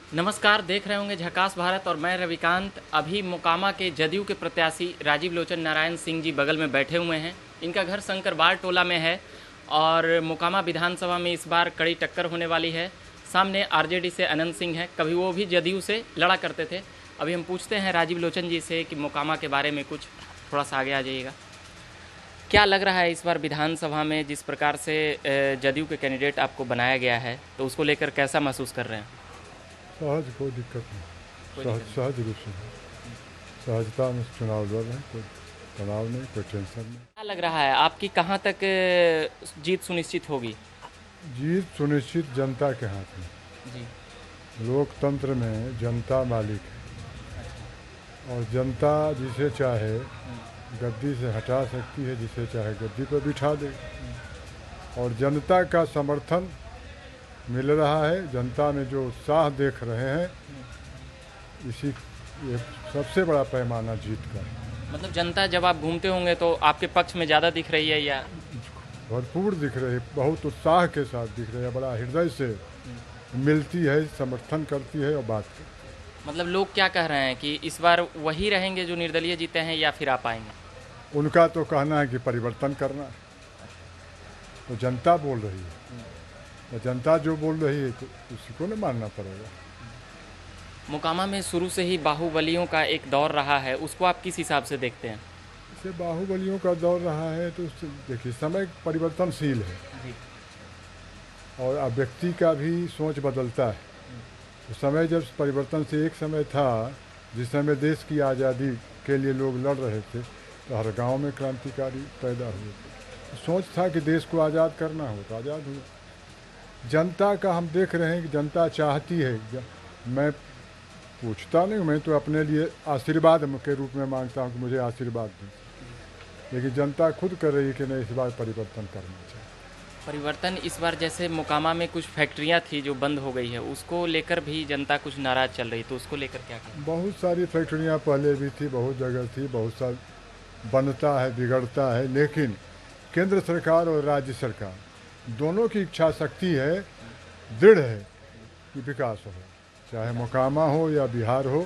नमस्कार, देख रहे होंगे झकास भारत और मैं रविकांत। अभी मोकामा के जदयू के प्रत्याशी राजीव लोचन नारायण सिंह जी बगल में बैठे हुए हैं। इनका घर शंकरबाड़ टोला में है और मोकामा विधानसभा में इस बार कड़ी टक्कर होने वाली है। सामने आरजेडी से अनंत सिंह हैं, कभी वो भी जदयू से लड़ा करते थे। अभी हम पूछते हैं राजीव लोचन जी से कि मोकामा के बारे में कुछ थोड़ा सा आगे आ जाइएगा। क्या लग रहा है इस बार विधानसभा में जिस प्रकार से जदयू के कैंडिडेट आपको बनाया गया है, तो उसको लेकर कैसा महसूस कर रहे हैं? सहज, कोई दिक्कत नहीं। सहज रूप से सहजता में चुनाव लड़ रहे हैं, कोई तनाव नहीं, कोई टेंशन नहीं। क्या लग रहा है आपकी कहाँ तक जीत सुनिश्चित होगी? जीत सुनिश्चित जनता के हाथ में। जी। लोकतंत्र में जनता मालिक है और जनता जिसे चाहे गद्दी से हटा सकती है, जिसे चाहे गद्दी पर बिठा दे। और जनता का समर्थन मिल रहा है, जनता में जो उत्साह देख रहे हैं, इसी ये सबसे बड़ा पैमाना जीत का है। मतलब जनता जब आप घूमते होंगे तो आपके पक्ष में ज़्यादा दिख रही है या? भरपूर दिख रही है, बहुत उत्साह के साथ दिख रही है, बड़ा हृदय से मिलती है, समर्थन करती है और बात करती मतलब लोग क्या कह रहे हैं कि इस बार वही रहेंगे जो निर्दलीय जीते हैं या फिर आप आएंगे? है। उनका तो कहना है कि परिवर्तन करना है, तो जनता बोल रही है, तो जनता जो बोल रही है तो उसी को न मानना पड़ेगा। मोकामा में शुरू से ही बाहुबलियों का एक दौर रहा है, उसको आप किस हिसाब से देखते हैं? इसे बाहुबलियों का दौर रहा है तो उससे देखिए, समय परिवर्तनशील है जी। और अब व्यक्ति का भी सोच बदलता है। तो समय जब परिवर्तन से एक समय था जिस समय देश की आज़ादी के लिए लोग लड़ रहे थे, तो हर गांव में क्रांतिकारी पैदा हुए थे। तो सोच था कि देश को आज़ाद करना हो तो आज़ाद हुए। जनता का हम देख रहे हैं कि जनता चाहती है, मैं पूछता नहीं, मैं तो अपने लिए आशीर्वाद के रूप में मांगता हूँ कि मुझे आशीर्वाद दें, लेकिन जनता खुद कर रही है कि नहीं, इस बार परिवर्तन करना चाहिए। परिवर्तन इस बार जैसे मोकामा में कुछ फैक्ट्रियां थी जो बंद हो गई है, उसको लेकर भी जनता कुछ नाराज चल रही, तो उसको लेकर क्या कहें? बहुत सारी फैक्ट्रियाँ पहले भी थी, बहुत जगह थी, बहुत साल बनता है, बिगड़ता है, लेकिन केंद्र सरकार और राज्य सरकार दोनों की इच्छा शक्ति है, दृढ़ है कि विकास हो, चाहे मोकामा हो या बिहार हो,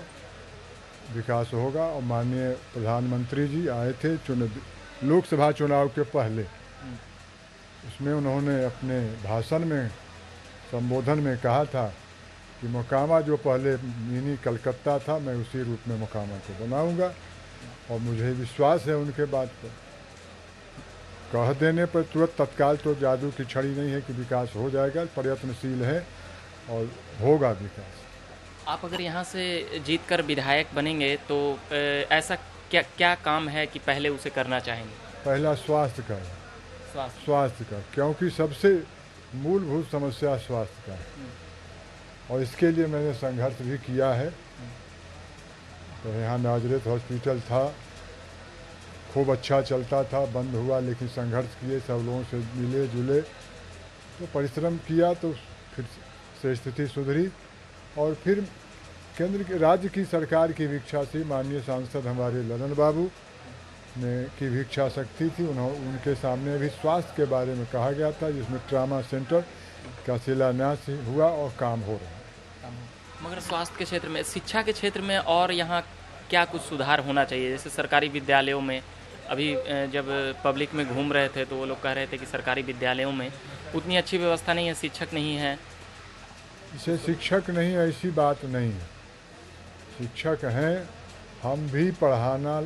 विकास होगा। और माननीय प्रधानमंत्री जी आए थे लोकसभा चुनाव के पहले, उसमें उन्होंने अपने भाषण में, संबोधन में कहा था कि मोकामा जो पहले मिनी कलकत्ता था, मैं उसी रूप में मोकामा को बनाऊंगा। और मुझे विश्वास है उनके बात पर, कह देने पर तुरंत तत्काल तो जादू की छड़ी नहीं है कि विकास हो जाएगा, प्रयत्नशील है और होगा विकास। आप अगर यहाँ से जीतकर विधायक बनेंगे तो ऐसा क्या क्या काम है कि पहले उसे करना चाहेंगे? पहला स्वास्थ्य का है, स्वास्थ्य का, क्योंकि सबसे मूलभूत समस्या स्वास्थ्य का है और इसके लिए मैंने संघर्ष भी किया है। तो यहाँ नाजरेथ हॉस्पिटल था, खूब अच्छा चलता था, बंद हुआ, लेकिन संघर्ष किए, सब लोगों से मिले जुले, तो परिश्रम किया, तो फिर से स्थिति सुधरी। और फिर केंद्र की, राज्य की सरकार की भी इच्छा थी, माननीय सांसद हमारे ललन बाबू ने की भी इच्छा शक्ति थी, उनके सामने भी स्वास्थ्य के बारे में कहा गया था, जिसमें ट्रामा सेंटर का शिलान्यास हुआ और काम हो रहा है। मगर स्वास्थ्य के क्षेत्र में, शिक्षा के क्षेत्र में और यहाँ क्या कुछ सुधार होना चाहिए? जैसे सरकारी विद्यालयों में अभी जब पब्लिक में घूम रहे थे तो वो लोग कह रहे थे कि सरकारी विद्यालयों में उतनी अच्छी व्यवस्था नहीं है, शिक्षक नहीं है। इसे शिक्षक नहीं, ऐसी बात नहीं है, शिक्षक हैं, हम भी पढ़ाना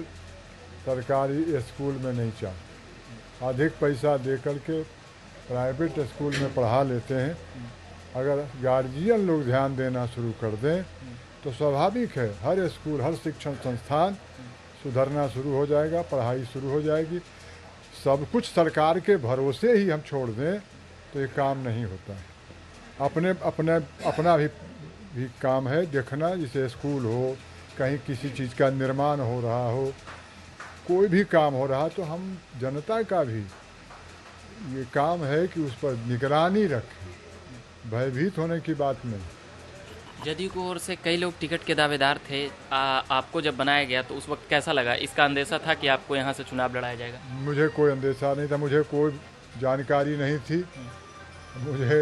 सरकारी स्कूल में नहीं चाहते, अधिक पैसा दे करके प्राइवेट स्कूल में पढ़ा लेते हैं। अगर गार्जियन लोग ध्यान देना शुरू कर दें तो स्वाभाविक है हर स्कूल, हर शिक्षण संस्थान सुधरना शुरू हो जाएगा, पढ़ाई शुरू हो जाएगी। सब कुछ सरकार के भरोसे ही हम छोड़ दें तो ये काम नहीं होता है। अपना भी काम है देखना, जैसे स्कूल हो, कहीं किसी चीज़ का निर्माण हो रहा हो, कोई भी काम हो रहा, तो हम जनता का भी ये काम है कि उस पर निगरानी रखें, भयभीत होने की बात नहीं। जदयू की ओर से कई लोग टिकट के दावेदार थे, आपको जब बनाया गया तो उस वक्त कैसा लगा? इसका अंदेशा था कि आपको यहाँ से चुनाव लड़ाया जाएगा? मुझे कोई अंदेशा नहीं था, मुझे कोई जानकारी नहीं थी। मुझे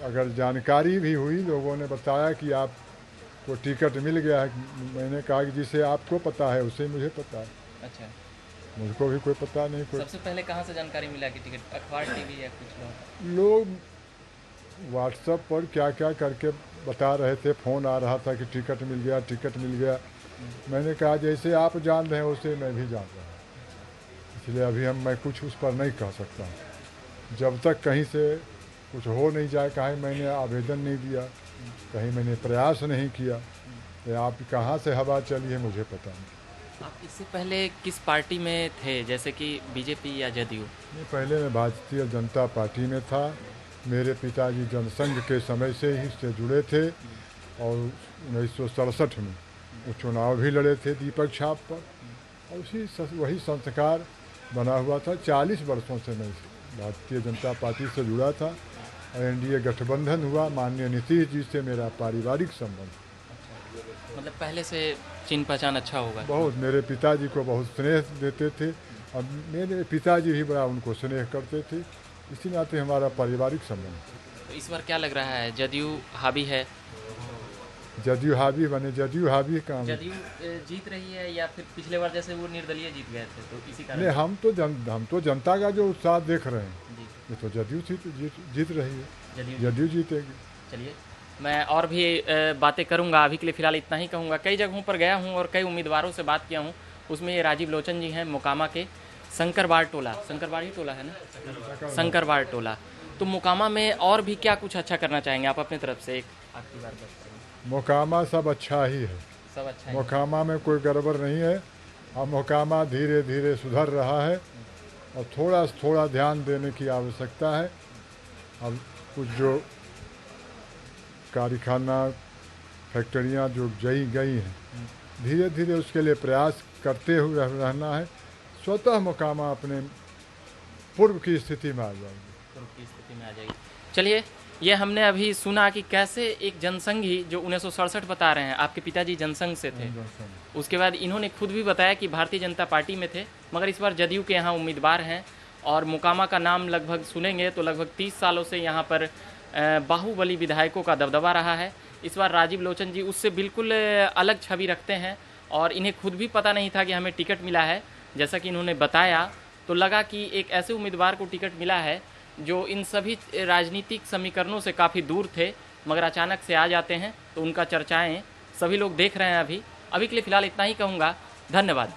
अगर जानकारी भी हुई, लोगों ने बताया कि आपको टिकट मिल गया है, मैंने कहा कि जिसे आपको पता है उसे मुझे पता है, अच्छा, मुझको भी कोई पता नहीं। कोई सबसे पहले कहाँ से जानकारी मिला कि टिकट, अखबार, टीवी या कुछ लोग? लोग व्हाट्सएप पर क्या क्या करके बता रहे थे, फ़ोन आ रहा था कि टिकट मिल गया, टिकट मिल गया। मैंने कहा जैसे आप जान रहे हैं वैसे मैं भी जान रहा हूँ, इसलिए अभी मैं कुछ उस पर नहीं कह सकता हूँ। जब तक कहीं से कुछ हो नहीं जाए, कहीं मैंने आवेदन नहीं दिया, कहीं मैंने प्रयास नहीं किया, तो आप कहाँ से हवा चली है मुझे पता नहीं। आप इससे पहले किस पार्टी में थे, जैसे कि बीजेपी या जदयू? नहीं, पहले मैं भारतीय जनता पार्टी में था। मेरे पिताजी जनसंघ के समय से ही इससे जुड़े थे और 1967 में वो चुनाव भी लड़े थे दीपक छाप पर, और वही संस्कार बना हुआ था। 40 वर्षों से मैं भारतीय जनता पार्टी से जुड़ा था और एनडीए गठबंधन हुआ। माननीय नीतीश जी से मेरा पारिवारिक संबंध, मतलब पहले से चिन्ह पहचान अच्छा होगा। बहुत, मेरे पिताजी को बहुत स्नेह देते थे और मेरे पिताजी भी बड़ा उनको स्नेह करते थे, इसी नाते हमारा पारिवारिक संबंध। तो इस बार क्या लग रहा है, जदयू हावी है? जदयू हावी बने, जदयू हावी काम। जदयू जीत रही है या फिर पिछले बार जैसे वो निर्दलीय जीत गए थे, तो इसी कारण? नहीं, हम तो जनता का जो उत्साह देख रहे हैं, जी, ये तो जदयू जीत रही है, जदयू। जदयू जीतेगी। चलिए, मैं और भी बातें करूंगा, अभी के लिए फ़िलहाल इतना ही कहूँगा। कई जगहों पर गया हूँ और कई उम्मीदवारों से बात किया हूँ, उसमें ये राजीव लोचन जी हैं मोकामा के, शंकरबाड़ टोला, शंकरबाड़ ही टोला है ना, शंकरबाड़ टोला। तो मोकामा में और भी क्या कुछ अच्छा करना चाहेंगे आप अपनी तरफ से? एक आखिरी बार बस करेंगे। मोकामा सब अच्छा ही है, सब अच्छा है। मोकामा में कोई गड़बड़ नहीं है और मोकामा धीरे धीरे सुधर रहा है और थोड़ा थोड़ा ध्यान देने की आवश्यकता है। अब कुछ जो कारखाना फैक्ट्रियां जो गई हैं, धीरे धीरे उसके लिए प्रयास करते हुए रहना है। स्वतः मोकामा अपने पूर्व की स्थिति में आ जाएगी, पूर्व की स्थिति में आ जाएगी। चलिए, ये हमने अभी सुना कि कैसे एक जनसंघी जो 1967 बता रहे हैं, आपके पिताजी जनसंघ से थे, उसके बाद इन्होंने खुद भी बताया कि भारतीय जनता पार्टी में थे, मगर इस बार जदयू के यहाँ उम्मीदवार हैं और मोकामा का नाम लगभग सुनेंगे तो लगभग 30 सालों से यहाँ पर बाहुबली विधायकों का दबदबा रहा है। इस बार राजीव लोचन जी उससे बिल्कुल अलग छवि रखते हैं और इन्हें खुद भी पता नहीं था कि हमें टिकट मिला है। जैसा कि इन्होंने बताया तो लगा कि एक ऐसे उम्मीदवार को टिकट मिला है जो इन सभी राजनीतिक समीकरणों से काफ़ी दूर थे, मगर अचानक से आ जाते हैं, तो उनका चर्चाएं सभी लोग देख रहे हैं। अभी के लिए फ़िलहाल इतना ही कहूँगा। धन्यवाद।